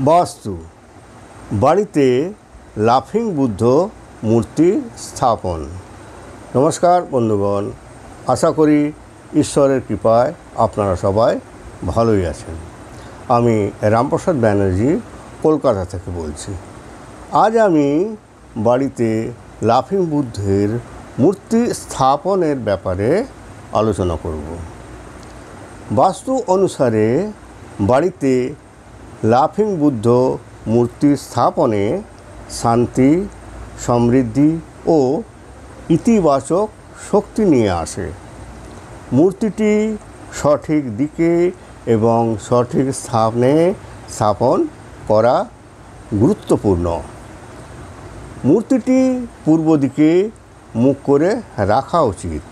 বাস্তু বাড়িতে লাফিং বুদ্ধ মূর্তি স্থাপন। নমস্কার বন্ধুগণ, আশা করি ঈশ্বরের কৃপায় আপনারা সবাই ভালোই আছেন। আমি রামপ্রসাদ ব্যানার্জি কলকাতা থেকে বলছি। আজ আমি বাড়িতে লাফিং বুদ্ধের মূর্তি স্থাপনের ব্যাপারে আলোচনা করব। বাস্তু অনুসারে বাড়িতে লাফিং বুদ্ধ মূর্তি স্থাপনে শান্তি, সমৃদ্ধি ও ইতিবাচক শক্তি নিয়ে আসে। মূর্তিটি সঠিক দিকে এবং সঠিক স্থানে স্থাপন করা গুরুত্বপূর্ণ। মূর্তিটি পূর্ব দিকে মুখ করে রাখা উচিত।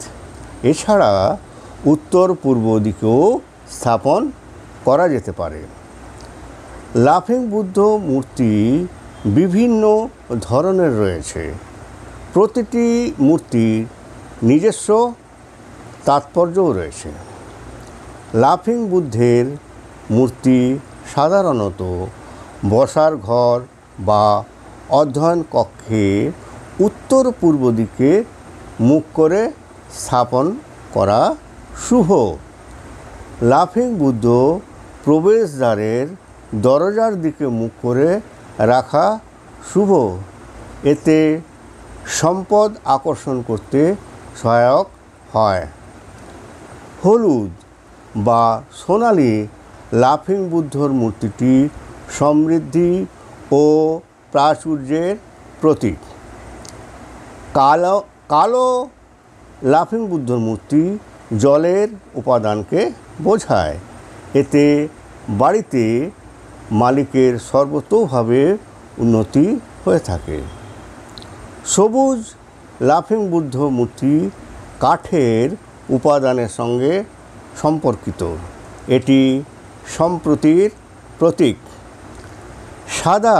এছাড়া উত্তর পূর্ব দিকেও স্থাপন করা যেতে পারে। লাফিং বুদ্ধ মূর্তি বিভিন্ন ধরনের রয়েছে। প্রতিটি মূর্তির নিজস্ব তাৎপর্যও রয়েছে। লাফিং বুদ্ধের মূর্তি সাধারণত বসার ঘর বা অধ্যয়ন কক্ষে উত্তর পূর্ব দিকে মুখ করে স্থাপন করা শুভ। লাফিং বুদ্ধ প্রবেশদ্বারের দরজার দিকে মুখ করে রাখা শুভ। এতে সম্পদ আকর্ষণ করতে সহায়ক হয়। হলুদ বা সোনালি লাফিং বুদ্ধর মূর্তিটি সমৃদ্ধি ও প্রাচুর্যের প্রতীক। কালো লাফিং বুদ্ধর মূর্তি জলের উপাদানকে বোঝায়। এতে বাড়িতে মালিকের সর্বতোভাবে উন্নতি হয়ে থাকে। সবুজ লাফিং বুদ্ধ মূর্তি কাঠের উপাদানের সঙ্গে সম্পর্কিত। এটি সম্প্রীতির প্রতীক। সাদা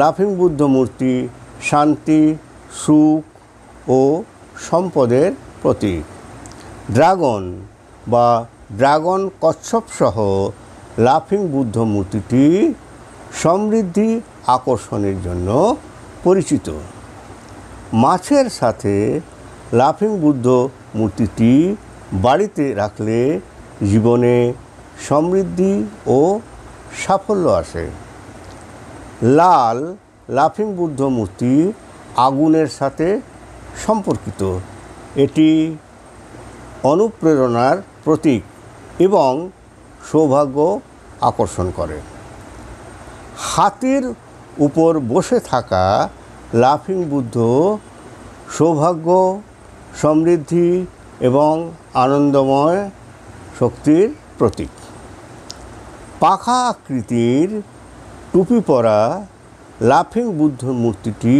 লাফিং বুদ্ধ মূর্তি শান্তি, সুখ ও সম্পদের প্রতীক। ড্রাগন বা ড্রাগন কচ্ছপ সহ লাফিং বুদ্ধ মূর্তিটি সমৃদ্ধি আকর্ষণের জন্য পরিচিত। মাছের সাথে লাফিং বুদ্ধ মূর্তিটি বাড়িতে রাখলে জীবনে সমৃদ্ধি ও সাফল্য আসে। লাল লাফিং বুদ্ধ মূর্তি আগুনের সাথে সম্পর্কিত। এটি অনুপ্রেরণার প্রতীক এবং সৌভাগ্য আকর্ষণ করে। হাতির উপর বসে থাকা লাফিং বুদ্ধ সৌভাগ্য, সমৃদ্ধি এবং আনন্দময় শক্তির প্রতীক। পাখা আকৃতির টুপি পরা লাফিং বুদ্ধ মূর্তিটি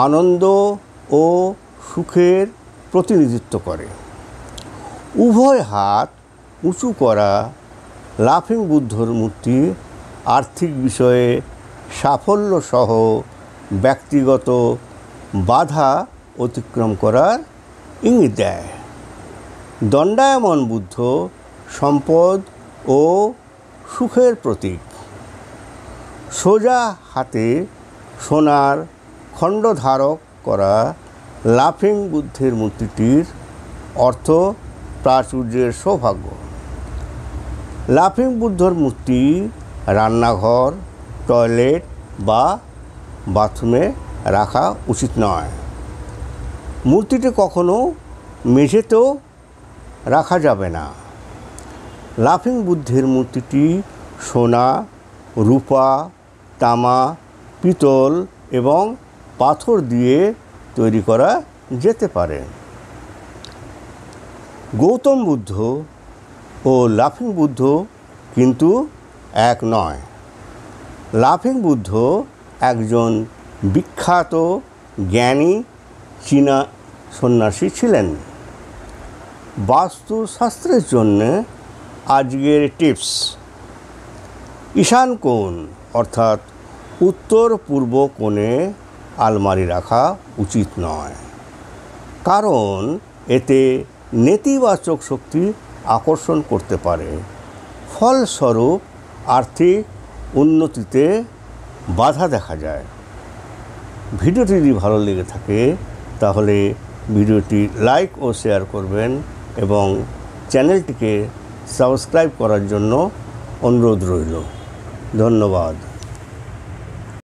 আনন্দ ও সুখের প্রতিনিধিত্ব করে। উভয় হাত উঁচু করা লাফিং বুদ্ধর মূর্তি আর্থিক বিষয়ে সাফল্য সহ ব্যক্তিগত বাধা অতিক্রম করার ইঙ্গিত দেয়। দণ্ডায়মান বুদ্ধ সম্পদ ও সুখের প্রতীক। সোজা হাতে সোনার খণ্ড ধারক করা লাফিং বুদ্ধের মূর্তিটির অর্থ প্রাচুর্যের সৌভাগ্য। লাফিং বুদ্ধর মূর্তি রান্নাঘর, টয়লেট বা বাথরুমে রাখা উচিত নয়। মূর্তিটি কখনো মেঝেতেও রাখা যাবে না। লাফিং বুদ্ধের মূর্তিটি সোনা, রূপা, তামা, পিতল এবং পাথর দিয়ে তৈরি করা যেতে পারে। গৌতম বুদ্ধ ও লাফিং বুদ্ধ কিন্তু এক নয়। লাফিং বুদ্ধ একজন বিখ্যাত জ্ঞানী চীনা সন্ন্যাসী ছিলেন। বাস্তুশাস্ত্রের জন্য আজকের টিপস: ঈশান কোণ অর্থাৎ উত্তর পূর্ব কোণে আলমারি রাখা উচিত নয়, কারণ এতে নেতিবাচক শক্তি আকর্ষণ করতে পারে। ফলস্বরূপ আর্থিক উন্নতিতে বাধা দেখা যায়। ভিডিওটি যদি ভালো লেগে থাকে তাহলে ভিডিওটি লাইক ও শেয়ার করবেন এবং চ্যানেলটিকে সাবস্ক্রাইব করার জন্য অনুরোধ রইল। ধন্যবাদ।